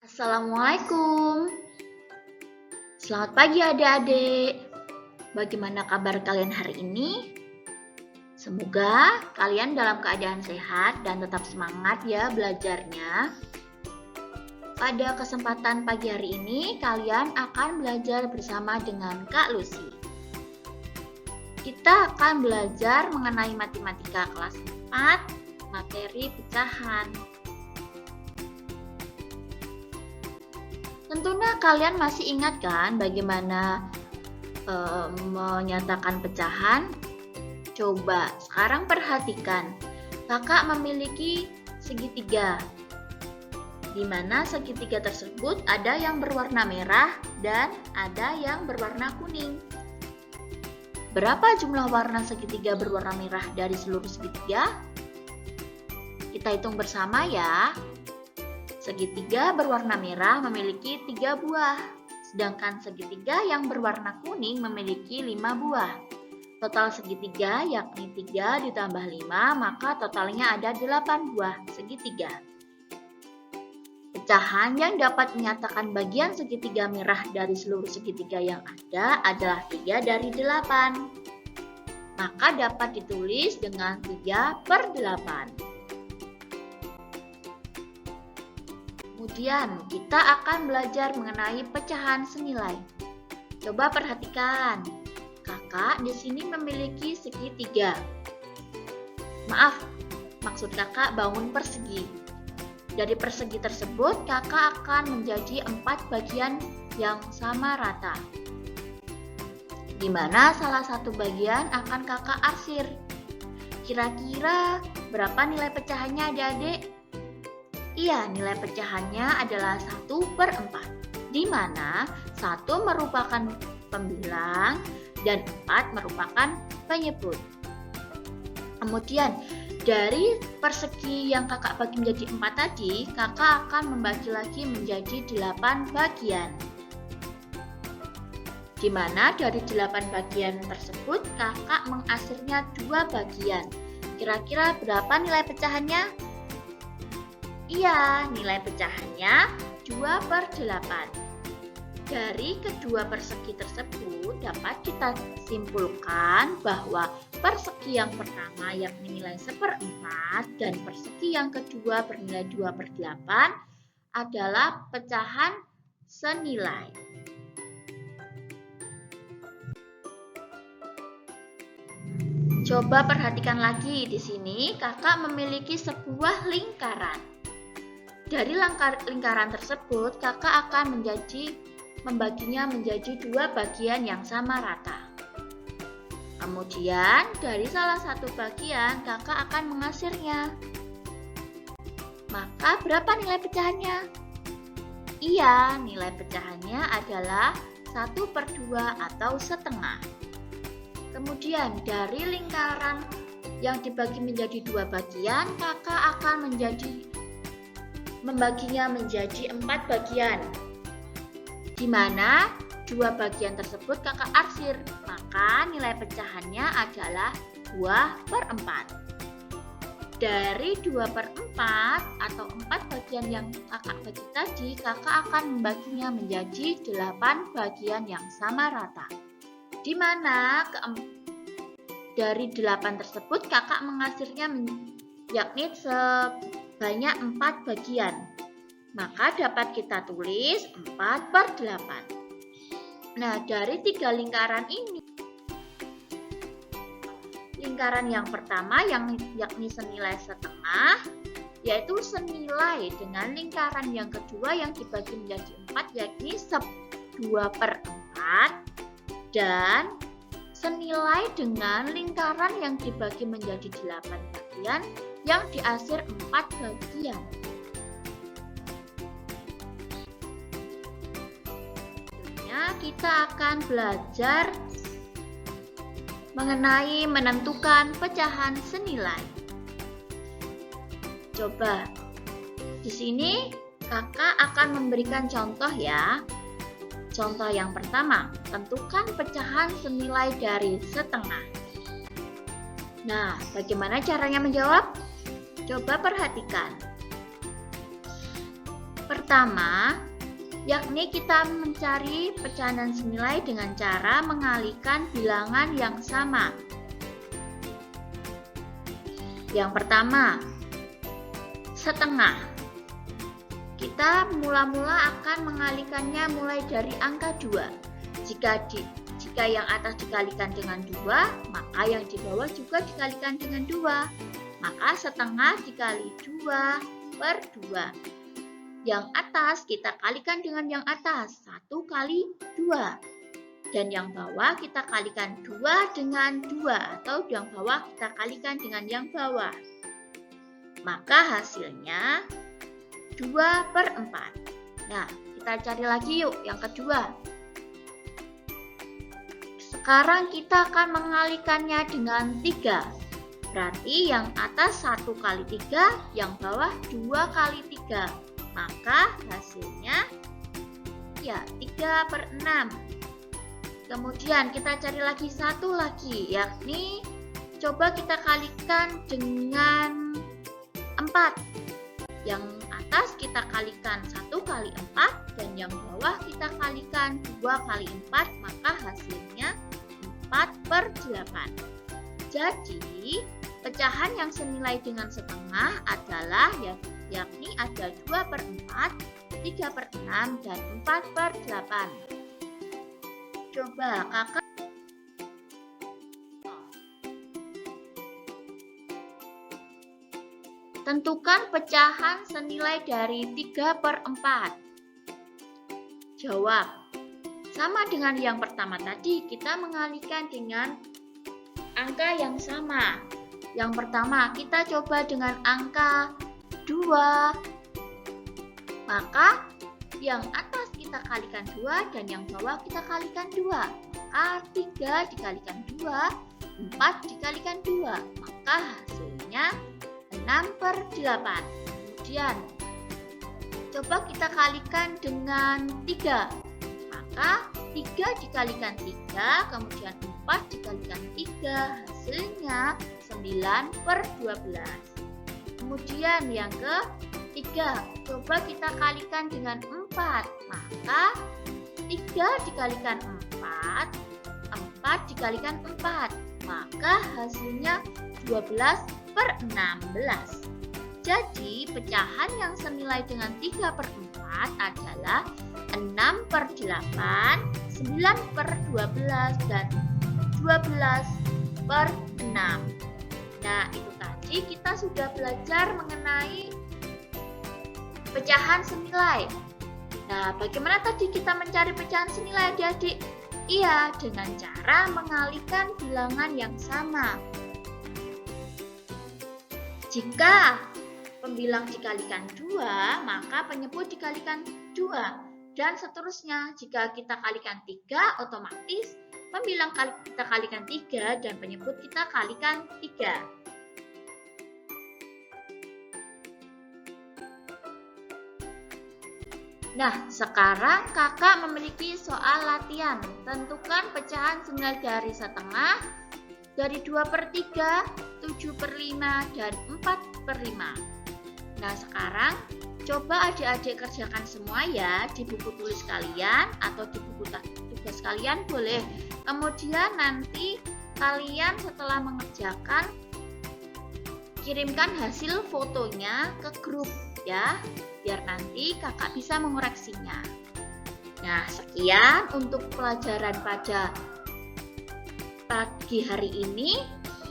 Assalamualaikum. Selamat pagi adik-adik. Bagaimana kabar kalian hari ini? Semoga kalian dalam keadaan sehat dan tetap semangat ya belajarnya. Pada kesempatan pagi hari ini, kalian akan belajar bersama dengan Kak Lucy. Kita akan belajar mengenai matematika kelas 4, materi pecahan. Tentunya kalian masih ingat kan bagaimana menyatakan pecahan? Coba sekarang perhatikan. Kakak memiliki segitiga, di mana segitiga tersebut ada yang berwarna merah dan ada yang berwarna kuning. Berapa jumlah warna segitiga berwarna merah dari seluruh segitiga? Kita hitung bersama ya. Segitiga berwarna merah memiliki 3 buah, sedangkan segitiga yang berwarna kuning memiliki 5 buah. Total segitiga yakni 3 ditambah 5, maka totalnya ada 8 buah segitiga. Pecahan yang dapat menyatakan bagian segitiga merah dari seluruh segitiga yang ada adalah 3 dari 8. Maka dapat ditulis dengan 3/8. Kemudian kita akan belajar mengenai pecahan senilai. Coba perhatikan, kakak di sini memiliki segitiga. Maaf, maksud kakak bangun persegi. Dari persegi tersebut, kakak akan menjadi 4 bagian yang sama rata. Di mana salah satu bagian akan kakak arsir. Kira-kira berapa nilai pecahannya adik-adik? Iya, nilai pecahannya adalah 1/4, di mana 1 merupakan pembilang dan 4 merupakan penyebut. Kemudian, dari persegi yang kakak bagi menjadi 4 tadi, kakak akan membagi lagi menjadi 8 bagian. Di mana dari 8 bagian tersebut, kakak mengarsirnya 2 bagian. Kira-kira berapa nilai pecahannya? Iya, nilai pecahannya 2/8. Dari kedua persegi tersebut dapat kita simpulkan bahwa persegi yang pertama yakni nilai 1/4 dan persegi yang kedua bernilai 2/8 adalah pecahan senilai. Coba perhatikan lagi, di sini kakak memiliki sebuah lingkaran. Dari lingkaran tersebut, kakak akan membaginya menjadi 2 bagian yang sama rata. Kemudian, dari salah satu bagian, kakak akan mengarsirnya. Maka, berapa nilai pecahannya? Iya, nilai pecahannya adalah 1/2 atau setengah. Kemudian, dari lingkaran yang dibagi menjadi 2 bagian, kakak akan membaginya menjadi 4 bagian, di mana 2 bagian tersebut kakak arsir, maka nilai pecahannya adalah 2/4. Dari 2/4 atau 4 bagian yang kakak bagi tadi, kakak akan membaginya menjadi 8 bagian yang sama rata, di mana dari 8 tersebut kakak mengarsirnya yakni sebanyak 4 bagian, maka dapat kita tulis 4/8. Nah, dari 3 lingkaran ini, lingkaran yang pertama yakni senilai setengah, yaitu senilai dengan lingkaran yang kedua yang dibagi menjadi 4 yakni 2/4, dan senilai dengan lingkaran yang dibagi menjadi 8 bagian yang diarsir 4 bagian. Selanjutnya kita akan belajar mengenai menentukan pecahan senilai. Coba, di sini kakak akan memberikan contoh ya. Contoh yang pertama, tentukan pecahan senilai dari setengah. Nah, bagaimana caranya menjawab? Coba perhatikan. pertama, yakni kita mencari pecahan senilai dengan cara mengalihkan bilangan yang sama. Yang pertama, setengah. Kita mula-mula akan mengalihkannya mulai dari angka 2. Jika yang atas dikalikan dengan 2, maka yang di bawah juga dikalikan dengan 2. Maka setengah dikali 2 per 2. Yang atas kita kalikan dengan yang atas, 1 kali 2. Dan yang bawah kita kalikan 2 dengan 2, atau yang bawah kita kalikan dengan yang bawah. Maka hasilnya 2 per 4. Nah, kita cari lagi yuk yang kedua. Sekarang kita akan mengalihkannya dengan 3. Berarti yang atas 1 kali 3, yang bawah 2 kali 3. Maka hasilnya ya 3 per 6. Kemudian kita cari lagi satu lagi, yakni coba kita kalikan dengan 4. Yang atas kita kalikan 1 kali 4, dan yang bawah kita kalikan 2 kali 4, maka hasilnya 4 per 8. Jadi, pecahan yang senilai dengan setengah adalah yakni ada 2 per 4, 3 per 6, dan 4 per 8. Coba kakak tentukan pecahan senilai dari 3 per 4. Jawab. Sama dengan yang pertama tadi, kita mengalihkan dengan angka yang sama. Yang pertama, kita coba dengan angka 2. Maka yang atas kita kalikan 2 dan yang bawah kita kalikan 2. Maka 3 dikalikan 2, 4 dikalikan 2. Maka hasilnya 6 per 8. Kemudian coba kita kalikan dengan 3. Maka 3 dikalikan 3, kemudian 4 dikalikan 3, hasilnya 9 per 12. Kemudian yang ketiga, coba kita kalikan dengan 4. Maka 3 dikalikan 4, 4 dikalikan 4. Maka hasilnya 12 per 16. Jadi pecahan yang senilai dengan 3 per 4 adalah 6 per 8, 9 per 12, dan 12 per 6. Nah, itu tadi kita sudah belajar mengenai pecahan senilai. Nah, bagaimana tadi kita mencari pecahan senilai adik-adik? Iya, dengan cara mengalihkan bilangan yang sama. Jika pembilang dikalikan 2, maka penyebut dikalikan 2. Dan seterusnya, jika kita kalikan 3, otomatis pembilang kita kalikan 3 dan penyebut kita kalikan 3. Nah, sekarang kakak memiliki soal latihan. Tentukan pecahan senilai dari setengah, dari 2 per 3, 7 per 5, dan 4 per 5. Nah, sekarang coba adik-adik kerjakan semua ya di buku tulis kalian atau di buku tugas kalian boleh. Kemudian nanti kalian setelah mengerjakan kirimkan hasil fotonya ke grup ya, biar nanti kakak bisa mengoreksinya. Nah, sekian untuk pelajaran pada pagi hari ini.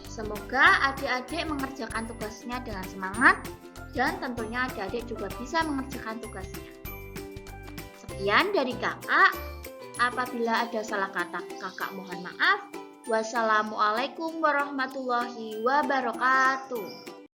Semoga adik-adik mengerjakan tugasnya dengan semangat dan tentunya adik-adik juga bisa mengerjakan tugasnya. Sekian dari kakak. Apabila ada salah kata, kakak mohon maaf. Wassalamualaikum warahmatullahi wabarakatuh.